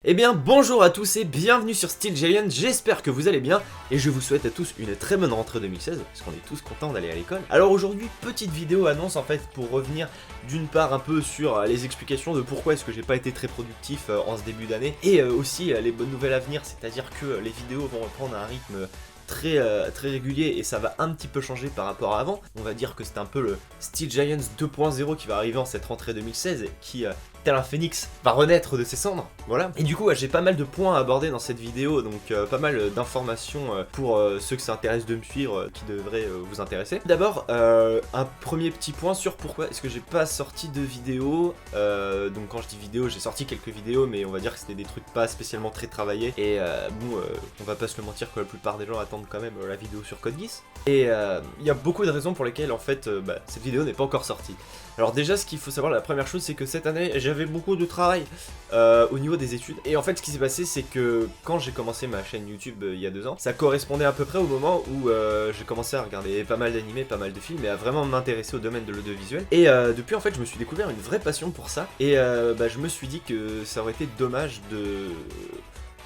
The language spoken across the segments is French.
Eh bien bonjour à tous et bienvenue sur Steel Giant, j'espère que vous allez bien et je vous souhaite à tous une très bonne rentrée 2016 parce qu'on est tous contents d'aller à l'école. Alors aujourd'hui, petite vidéo annonce en fait pour revenir d'une part un peu sur les explications de pourquoi est-ce que j'ai pas été très productif en ce début d'année et aussi les bonnes nouvelles à venir, c'est-à-dire que les vidéos vont reprendre un rythme très régulier et ça va un petit peu changer par rapport à avant. On va dire que c'est un peu le Steel Giants 2.0 qui va arriver en cette rentrée 2016 et qui tel un phénix va renaître de ses cendres, voilà. Et du coup j'ai pas mal de points à aborder dans cette vidéo, donc pas mal d'informations pour ceux que ça intéresse de me suivre, qui devraient vous intéresser. D'abord un premier petit point sur pourquoi est-ce que j'ai pas sorti de vidéo. Donc quand je dis vidéo, j'ai sorti quelques vidéos, mais on va dire que c'était des trucs pas spécialement très travaillés. Et bon, on va pas se le mentir que la plupart des gens attendent quand même la vidéo sur Code Geass. Et il y a beaucoup de raisons pour lesquelles en fait cette vidéo n'est pas encore sortie. Alors déjà, ce qu'il faut savoir, la première chose, c'est que cette année, j'avais beaucoup de travail au niveau des études. Et en fait, ce qui s'est passé, c'est que quand j'ai commencé ma chaîne YouTube il y a 2 ans, ça correspondait à peu près au moment où j'ai commencé à regarder pas mal d'animés, pas mal de films, et à vraiment m'intéresser au domaine de l'audiovisuel. Et depuis, en fait, je me suis découvert une vraie passion pour ça. Et je me suis dit que ça aurait été dommage de...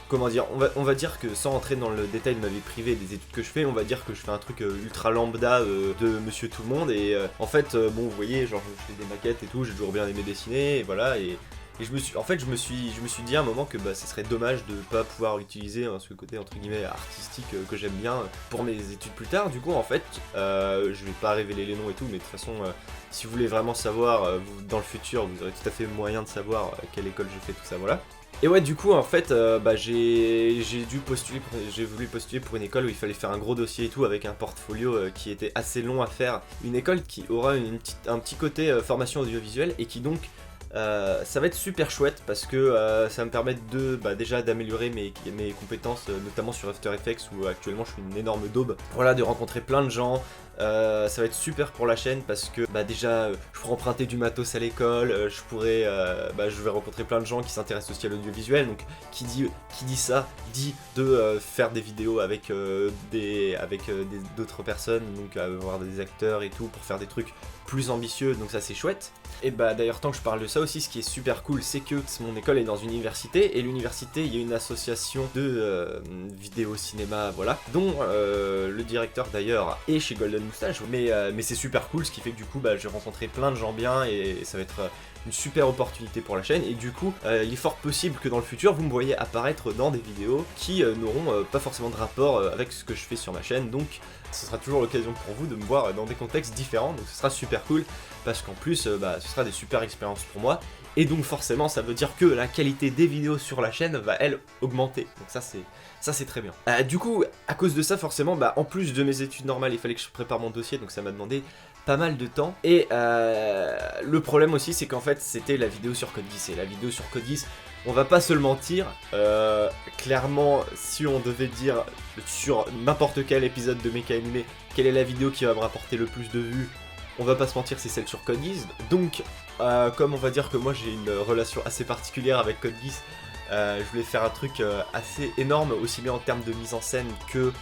Comment dire, on va dire que sans entrer dans le détail de ma vie privée et des études que je fais, on va dire que je fais un truc ultra lambda de monsieur tout le monde et en fait bon vous voyez genre je fais des maquettes et tout, j'ai toujours bien aimé dessiner et voilà et je me suis dit à un moment que ce serait dommage de pas pouvoir utiliser ce côté entre guillemets artistique que j'aime bien pour mes études plus tard. Du coup en fait je vais pas révéler les noms et tout, mais de toute façon si vous voulez vraiment savoir dans le futur vous aurez tout à fait moyen de savoir quelle école j'ai fait, tout ça, voilà. Et ouais, du coup en fait j'ai voulu postuler pour une école où il fallait faire un gros dossier et tout avec un portfolio qui était assez long à faire, une école qui aura un petit côté formation audiovisuelle et qui donc ça va être super chouette parce que ça va me permettre de déjà d'améliorer mes compétences notamment sur After Effects où actuellement je suis une énorme daube, voilà, de rencontrer plein de gens. Ça va être super pour la chaîne parce que déjà je pourrais emprunter du matos à l'école, je vais rencontrer plein de gens qui s'intéressent aussi à l'audiovisuel, donc qui dit ça dit de faire des vidéos avec d'autres personnes, donc avoir des acteurs et tout pour faire des trucs plus ambitieux, donc ça c'est chouette. Et d'ailleurs tant que je parle de ça aussi, ce qui est super cool c'est que mon école est dans une université et l'université il y a une association de vidéo cinéma, voilà, dont le directeur d'ailleurs est chez Golden Moustache, mais c'est super cool, ce qui fait que du coup j'ai rencontré plein de gens bien et ça va être une super opportunité pour la chaîne et du coup il est fort possible que dans le futur vous me voyez apparaître dans des vidéos qui n'auront pas forcément de rapport avec ce que je fais sur ma chaîne, donc ce sera toujours l'occasion pour vous de me voir dans des contextes différents, donc ce sera super cool parce qu'en plus ce sera des super expériences pour moi et donc forcément ça veut dire que la qualité des vidéos sur la chaîne va elle augmenter, donc ça c'est très bien. Du coup à cause de ça forcément en plus de mes études normales il fallait que je prépare mon dossier, donc ça m'a demandé pas mal de temps et le problème aussi c'est qu'en fait c'était la vidéo sur Code Geass et la vidéo sur Code Geass, on va pas se le mentir, clairement si on devait dire sur n'importe quel épisode de Mecha Animé quelle est la vidéo qui va me rapporter le plus de vues, on va pas se mentir, c'est celle sur Code Geass. Donc comme on va dire que moi j'ai une relation assez particulière avec Code Geass, je voulais faire un truc assez énorme, aussi bien en termes de mise en scène que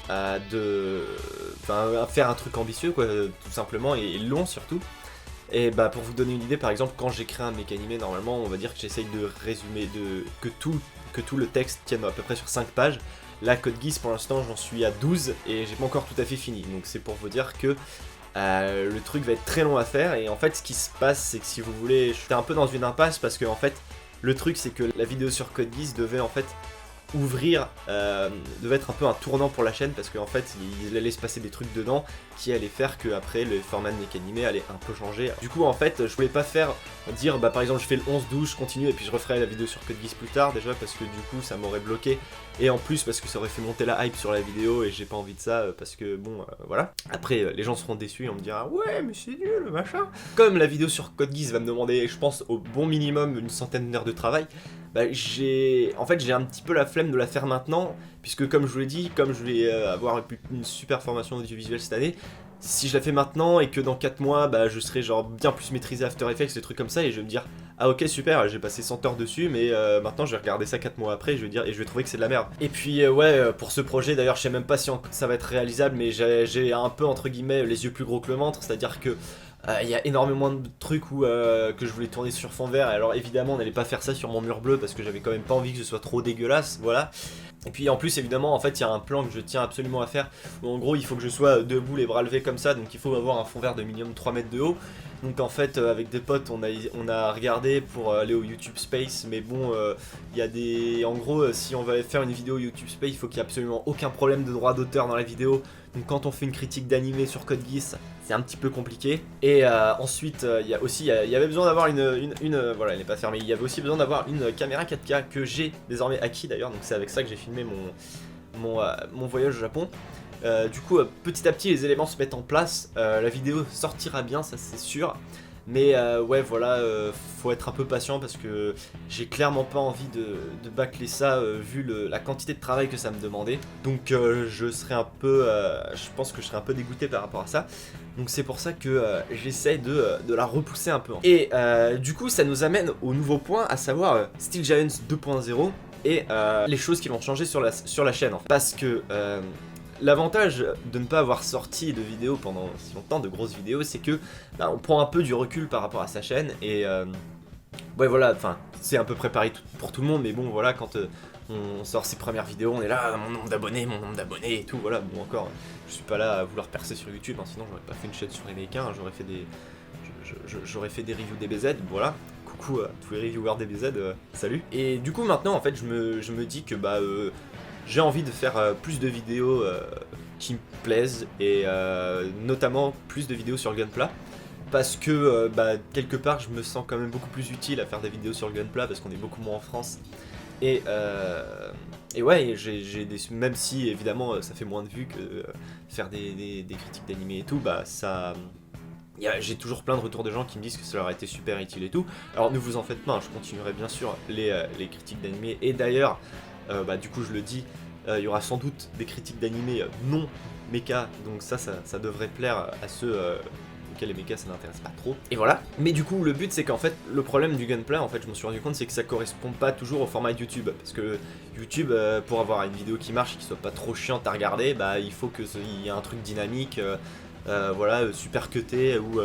faire un truc ambitieux quoi, tout simplement, et long surtout. Et pour vous donner une idée, par exemple quand j'écris un Mecha Animé, normalement on va dire que j'essaye de résumer, que tout le texte tienne à peu près sur 5 pages. Là Code Geass pour l'instant j'en suis à 12 et j'ai pas encore tout à fait fini, donc c'est pour vous dire que le truc va être très long à faire. Et en fait ce qui se passe c'est que si vous voulez, j'étais un peu dans une impasse parce que en fait le truc c'est que la vidéo sur Code Geass devait en fait devait être un peu un tournant pour la chaîne parce qu'en fait il allait se passer des trucs dedans qui allaient faire que après le format de Mecha Animé allait un peu changer. Du coup en fait je voulais pas dire par exemple je fais le 11-12, je continue et puis je referai la vidéo sur Code Geass plus tard, déjà parce que du coup ça m'aurait bloqué et en plus parce que ça aurait fait monter la hype sur la vidéo et j'ai pas envie de ça parce que bon voilà, après les gens seront déçus et on me dira ouais mais c'est nul machin. Comme la vidéo sur Code Geass va me demander je pense au bon minimum une centaine d'heures de travail, j'ai un petit peu la flemme de la faire maintenant, puisque comme je vous l'ai dit, comme je vais avoir une super formation audiovisuelle cette année, si je la fais maintenant et que dans 4 mois je serai genre bien plus maîtrisé After Effects, des trucs comme ça, et je vais me dire ah ok super, j'ai passé 100 heures dessus, mais maintenant je vais regarder ça 4 mois après, je vais trouver que c'est de la merde. Et puis pour ce projet d'ailleurs je sais même pas si ça va être réalisable, mais j'ai un peu entre guillemets les yeux plus gros que le ventre, c'est à dire que Il y a énormément de trucs que je voulais tourner sur fond vert, et alors évidemment on n'allait pas faire ça sur mon mur bleu parce que j'avais quand même pas envie que ce soit trop dégueulasse, voilà. Et puis en plus évidemment en fait il y a un plan que je tiens absolument à faire où en gros il faut que je sois debout les bras levés comme ça, donc il faut avoir un fond vert de minimum 3 mètres de haut. Donc en fait avec des potes on a regardé pour aller au YouTube Space, mais bon il y a des... En gros si on va faire une vidéo YouTube Space il faut qu'il y ait absolument aucun problème de droit d'auteur dans la vidéo. Donc quand on fait une critique d'animé sur Code Geass, c'est un petit peu compliqué. Et ensuite, il y a aussi, il y avait besoin d'avoir voilà, elle n'est pas fermée. Il y avait aussi besoin d'avoir une caméra 4K que j'ai désormais acquis d'ailleurs. Donc c'est avec ça que j'ai filmé mon voyage au Japon. Du coup, petit à petit, les éléments se mettent en place. La vidéo sortira bien, ça c'est sûr. Mais ouais, voilà, faut être un peu patient parce que j'ai clairement pas envie de bâcler ça vu la quantité de travail que ça me demandait. Donc je pense que je serais un peu dégoûté par rapport à ça. Donc c'est pour ça que j'essaie de la repousser un peu. Et du coup, ça nous amène au nouveau point, à savoir Steel Giants 2.0 et les choses qui vont changer sur la chaîne. En fait. Parce que l'avantage de ne pas avoir sorti de vidéos pendant si longtemps, de grosses vidéos, c'est que bah, on prend un peu du recul par rapport à sa chaîne et ouais voilà, enfin c'est un peu préparé pour tout le monde, mais bon voilà, quand on sort ses premières vidéos, on est là, mon nombre d'abonnés et tout, voilà, bon encore, je suis pas là à vouloir percer sur YouTube, hein, sinon j'aurais pas fait une chaîne sur les Américains, j'aurais fait des reviews DBZ, voilà. Coucou à tous les reviewers DBZ, salut. Et du coup maintenant en fait je me dis que bah j'ai envie de faire plus de vidéos qui me plaisent et notamment plus de vidéos sur le Gunpla parce que bah, quelque part je me sens quand même beaucoup plus utile à faire des vidéos sur le Gunpla parce qu'on est beaucoup moins en France et ouais, même si évidemment ça fait moins de vues que faire des critiques d'animé et tout, bah ça... J'ai toujours plein de retours de gens qui me disent que ça leur a été super utile et tout. Alors ne vous en faites pas, je continuerai bien sûr les critiques d'animé et d'ailleurs bah, du coup je le dis, il y aura sans doute des critiques d'animé non méca, donc ça devrait plaire à ceux auxquels les mécas ça n'intéresse pas trop. Et voilà. Mais du coup le but c'est qu'en fait le problème du Gunpla, en fait je me suis rendu compte, c'est que ça correspond pas toujours au format YouTube. Parce que YouTube pour avoir une vidéo qui marche et qui soit pas trop chiante à regarder, bah il faut qu'il y ait un truc dynamique, voilà, super cuté où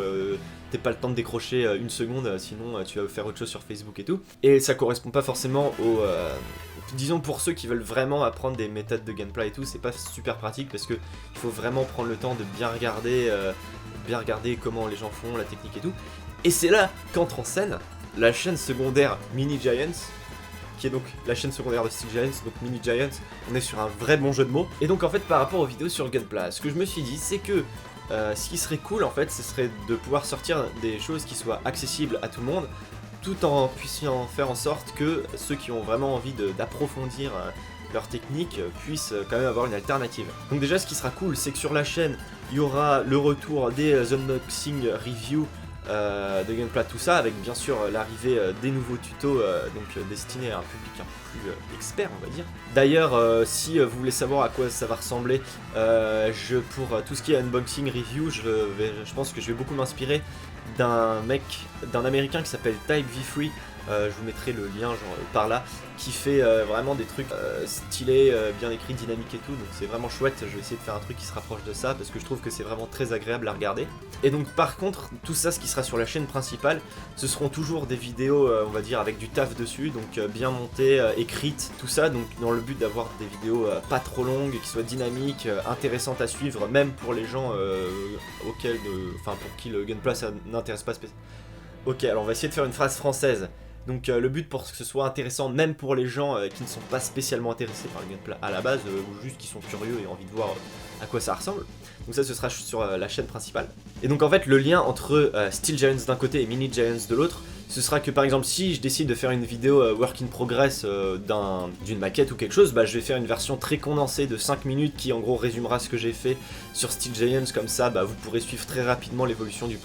t'as pas le temps de décrocher une seconde, sinon tu vas faire autre chose sur Facebook et tout. Et ça correspond pas forcément au... disons pour ceux qui veulent vraiment apprendre des méthodes de gameplay et tout, c'est pas super pratique parce que il faut vraiment prendre le temps de bien regarder comment les gens font, la technique et tout. Et c'est là qu'entre en scène la chaîne secondaire Mini Giants, qui est donc la chaîne secondaire de Steel Giants, donc Mini Giants, on est sur un vrai bon jeu de mots. Et donc en fait par rapport aux vidéos sur Gunpla, ce que je me suis dit c'est que ce qui serait cool en fait, ce serait de pouvoir sortir des choses qui soient accessibles à tout le monde, tout en puissant faire en sorte que ceux qui ont vraiment envie d'approfondir leur technique puissent quand même avoir une alternative. Donc déjà ce qui sera cool, c'est que sur la chaîne, il y aura le retour des unboxing reviews de Gunpla, tout ça, avec bien sûr l'arrivée des nouveaux tutos donc destinés à un public un peu plus expert on va dire. D'ailleurs si vous voulez savoir à quoi ça va ressembler, pour tout ce qui est unboxing review, je pense que je vais beaucoup m'inspirer d'un américain qui s'appelle Type V3, je vous mettrai le lien genre par là, qui fait vraiment des trucs stylés, bien écrits, dynamiques et tout, donc c'est vraiment chouette. Je vais essayer de faire un truc qui se rapproche de ça parce que je trouve que c'est vraiment très agréable à regarder. Et donc par contre tout ça, ce qui sera sur la chaîne principale, ce seront toujours des vidéos on va dire avec du taf dessus, donc bien montées, écrites, tout ça, donc dans le but d'avoir des vidéos pas trop longues, qui soient dynamiques, intéressantes à suivre, même pour les gens pour qui le Gunpla ça n'intéresse pas spécialement. Ok, alors on va essayer de faire une phrase française. Donc le but pour que ce soit intéressant même pour les gens qui ne sont pas spécialement intéressés par le Gunpla à la base, ou juste qui sont curieux et ont envie de voir à quoi ça ressemble. Donc ça ce sera sur la chaîne principale. Et donc en fait le lien entre Steel Giants d'un côté et Mini Giants de l'autre, ce sera que par exemple si je décide de faire une vidéo work in progress d'une maquette ou quelque chose, bah je vais faire une version très condensée de 5 minutes qui en gros résumera ce que j'ai fait sur Steel Giants, comme ça bah, vous pourrez suivre très rapidement l'évolution du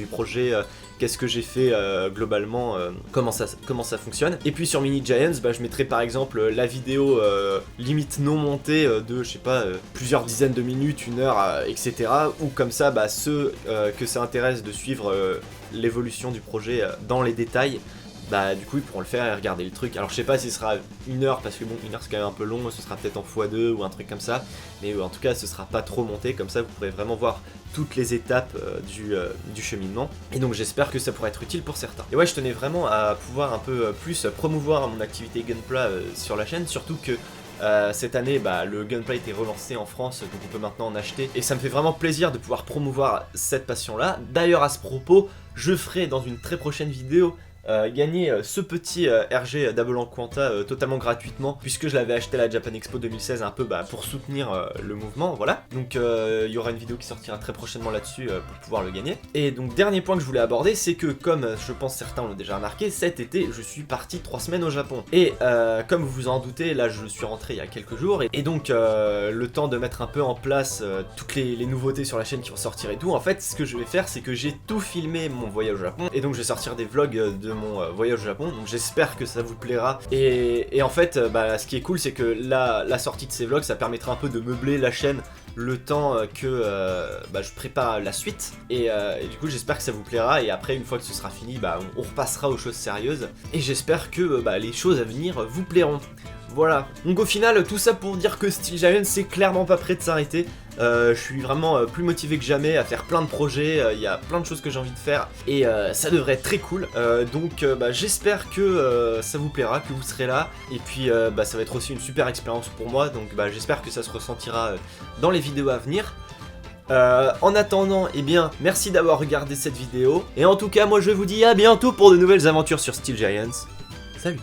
projet, qu'est-ce que j'ai fait globalement, comment ça fonctionne. Et puis sur Mini Giants, bah, je mettrai par exemple la vidéo limite non montée de je sais pas plusieurs dizaines de minutes, 1 heure, etc. Ou comme ça bah, ceux que ça intéresse de suivre l'évolution du projet dans les détails, bah du coup ils pourront le faire et regarder le truc. Alors je sais pas si ce sera 1 heure, parce que bon, 1 heure c'est quand même un peu long, ce sera peut-être en x2 ou un truc comme ça, mais en tout cas ce sera pas trop monté, comme ça vous pourrez vraiment voir toutes les étapes du cheminement, et donc j'espère que ça pourra être utile pour certains. Et ouais, je tenais vraiment à pouvoir un peu plus promouvoir mon activité Gunpla sur la chaîne, surtout que cette année, bah, le Gunpla a été relancé en France, donc on peut maintenant en acheter. Et ça me fait vraiment plaisir de pouvoir promouvoir cette passion-là. D'ailleurs, à ce propos, je ferai dans une très prochaine vidéo gagner ce petit RG d'Abelan Quanta totalement gratuitement, puisque je l'avais acheté à la Japan Expo 2016 un peu pour soutenir le mouvement, voilà. Donc il y aura une vidéo qui sortira très prochainement là-dessus pour pouvoir le gagner. Et donc dernier point que je voulais aborder, c'est que comme je pense certains l'ont déjà remarqué, cet été je suis parti 3 semaines au Japon. Et comme vous vous en doutez, là je suis rentré il y a quelques jours, et donc le temps de mettre un peu en place toutes les nouveautés sur la chaîne qui vont sortir et tout, en fait ce que je vais faire c'est que j'ai tout filmé mon voyage au Japon, et donc je vais sortir des vlogs de mon voyage au Japon, donc j'espère que ça vous plaira. Et en fait, ce qui est cool, c'est que la sortie de ces vlogs, ça permettra un peu de meubler la chaîne le temps que je prépare la suite, et du coup j'espère que ça vous plaira, et après une fois que ce sera fini, on repassera aux choses sérieuses, et j'espère que les choses à venir vous plairont. Voilà, donc au final tout ça pour dire que Steel Giant c'est clairement pas prêt de s'arrêter. Je suis vraiment plus motivé que jamais à faire plein de projets, il y a plein de choses que j'ai envie de faire, et ça devrait être très cool. Donc j'espère que ça vous plaira, que vous serez là, et puis ça va être aussi une super expérience pour moi, donc j'espère que ça se ressentira dans les vidéos à venir. En attendant, eh bien, merci d'avoir regardé cette vidéo, et en tout cas moi je vous dis à bientôt pour de nouvelles aventures sur Steel Giants. Salut!